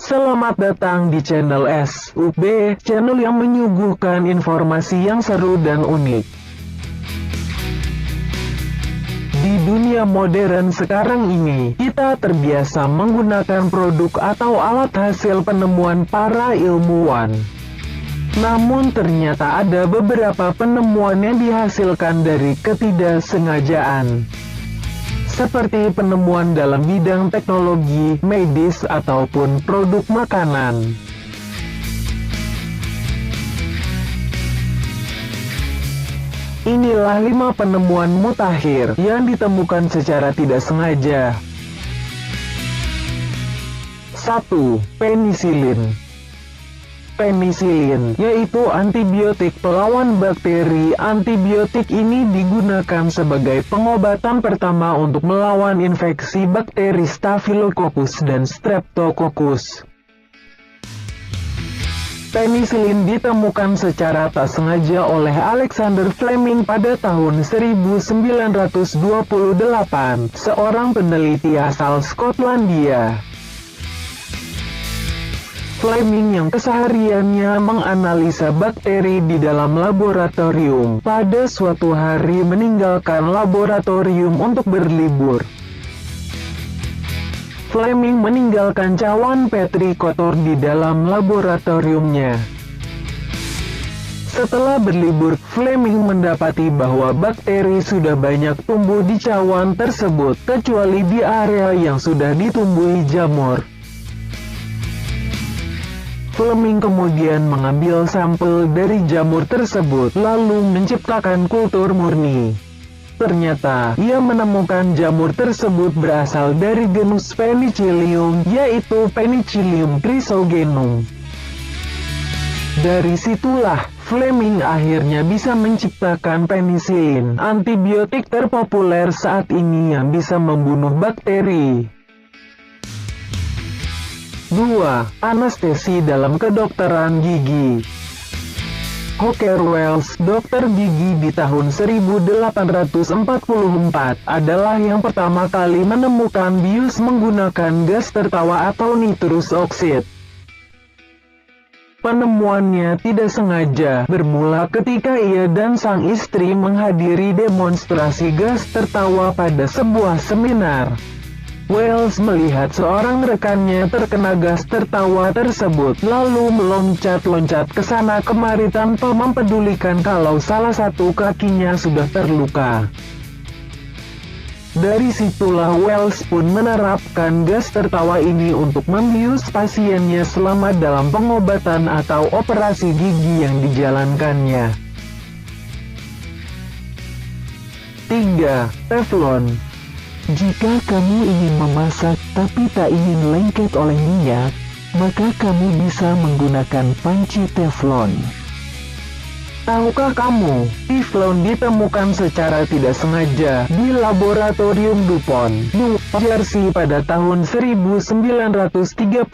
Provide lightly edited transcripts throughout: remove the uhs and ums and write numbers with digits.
Selamat datang di channel SUB, channel yang menyuguhkan informasi yang seru dan unik. Di dunia modern sekarang ini, kita terbiasa menggunakan produk atau alat hasil penemuan para ilmuwan. Namun ternyata ada beberapa penemuan yang dihasilkan dari ketidaksengajaan. Seperti penemuan dalam bidang teknologi, medis, ataupun produk makanan. Inilah 5 penemuan mutakhir yang ditemukan secara tidak sengaja. 1. Penisilin. Penisilin, yaitu antibiotik pelawan bakteri. Antibiotik ini digunakan sebagai pengobatan pertama untuk melawan infeksi bakteri Staphylococcus dan Streptococcus. Penisilin ditemukan secara tak sengaja oleh Alexander Fleming pada tahun 1928, seorang peneliti asal Skotlandia. Fleming yang kesehariannya menganalisa bakteri di dalam laboratorium, pada suatu hari meninggalkan laboratorium untuk berlibur. Fleming meninggalkan cawan Petri kotor di dalam laboratoriumnya. Setelah berlibur, Fleming mendapati bahwa bakteri sudah banyak tumbuh di cawan tersebut, kecuali di area yang sudah ditumbuhi jamur. Fleming kemudian mengambil sampel dari jamur tersebut, lalu menciptakan kultur murni. Ternyata, ia menemukan jamur tersebut berasal dari genus Penicillium, yaitu Penicillium chrysogenum. Dari situlah, Fleming akhirnya bisa menciptakan penisilin, antibiotik terpopuler saat ini yang bisa membunuh bakteri. 2. Anestesi dalam kedokteran gigi. Hooker Wells, dokter gigi di tahun 1844, adalah yang pertama kali menemukan bius menggunakan gas tertawa atau nitrous oxide. Penemuannya tidak sengaja, bermula ketika ia dan sang istri menghadiri demonstrasi gas tertawa pada sebuah seminar. Wells melihat seorang rekannya terkena gas tertawa tersebut, lalu meloncat-loncat ke sana kemari tanpa mempedulikan kalau salah satu kakinya sudah terluka. Dari situlah Wells pun menerapkan gas tertawa ini untuk membius pasiennya selama dalam pengobatan atau operasi gigi yang dijalankannya. 3. Teflon. Jika kamu ingin memasak tapi tak ingin lengket oleh minyak, maka kamu bisa menggunakan panci teflon. Tahukah kamu, teflon ditemukan secara tidak sengaja di laboratorium DuPont, New Jersey pada tahun 1938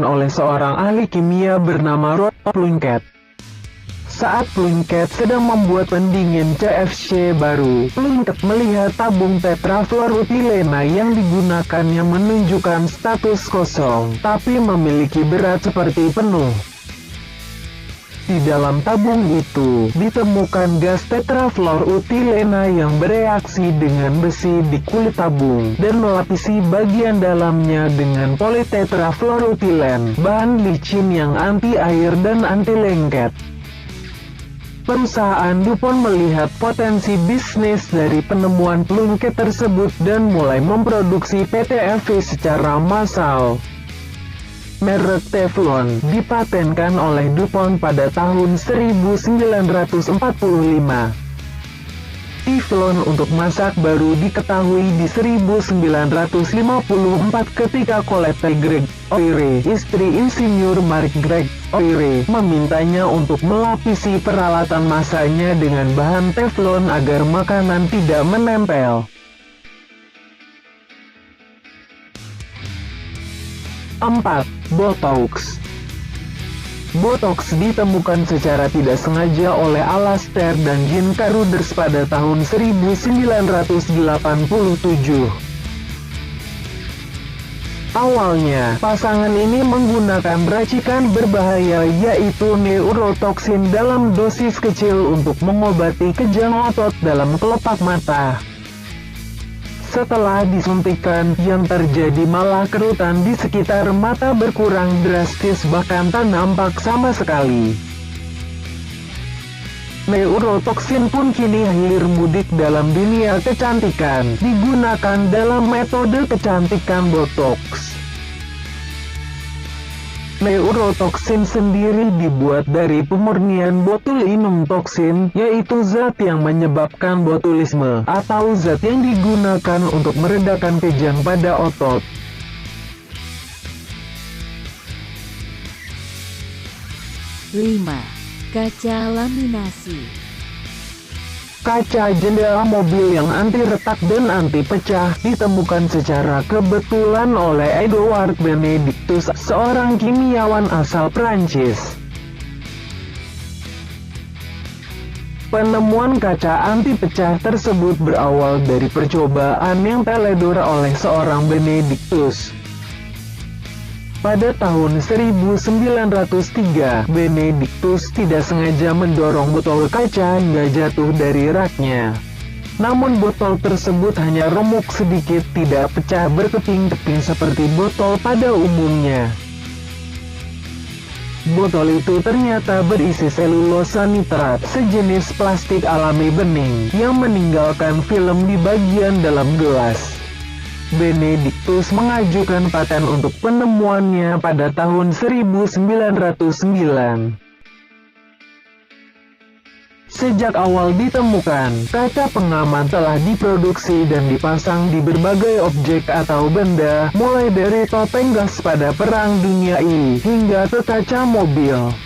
oleh seorang ahli kimia bernama Rod Plunkett. Saat Plunkett sedang membuat pendingin CFC baru, Plunkett melihat tabung tetrafluoroethylena yang digunakannya menunjukkan status kosong, tapi memiliki berat seperti penuh. Di dalam tabung itu, ditemukan gas tetrafluoroethylena yang bereaksi dengan besi di kulit tabung, dan melapisi bagian dalamnya dengan politetrafluoroethylene, bahan licin yang anti-air dan anti-lengket. Perusahaan DuPont melihat potensi bisnis dari penemuan Plunkett tersebut dan mulai memproduksi PTFE secara massal. Merek Teflon dipatenkan oleh DuPont pada tahun 1945. Teflon untuk masak baru diketahui di 1954 ketika Colette Greg Oire, istri insinyur Mark Greg Oire, memintanya untuk melapisi peralatan masaknya dengan bahan teflon agar makanan tidak menempel. 4. Botox. Botox ditemukan secara tidak sengaja oleh Alastair dan Jean Carruthers pada tahun 1987. Awalnya, pasangan ini menggunakan racikan berbahaya yaitu neurotoksin dalam dosis kecil untuk mengobati kejang otot dalam kelopak mata. Setelah disuntikan, yang terjadi malah kerutan di sekitar mata berkurang drastis bahkan tak nampak sama sekali. Neurotoksin pun kini hilir mudik dalam dunia kecantikan, digunakan dalam metode kecantikan botox. Neurotoksin sendiri dibuat dari pemurnian botulinum toksin, yaitu zat yang menyebabkan botulisme, atau zat yang digunakan untuk meredakan kejang pada otot. Kaca laminasi. Kaca jendela mobil yang anti retak dan anti pecah ditemukan secara kebetulan oleh Edouard Benedictus, seorang kimiawan asal Prancis. Penemuan kaca anti pecah tersebut berawal dari percobaan yang teledor oleh seorang Benedictus. Pada tahun 1903, Benedictus tidak sengaja mendorong botol kaca hingga jatuh dari raknya. Namun botol tersebut hanya remuk sedikit, tidak pecah berkeping-keping seperti botol pada umumnya. Botol itu ternyata berisi selulosa nitrat, sejenis plastik alami bening, yang meninggalkan film di bagian dalam gelas. Benedictus mengajukan paten untuk penemuannya pada tahun 1909. Sejak awal ditemukan, kaca pengaman telah diproduksi dan dipasang di berbagai objek atau benda, mulai dari topeng gas pada Perang Dunia I, hingga ke kaca mobil.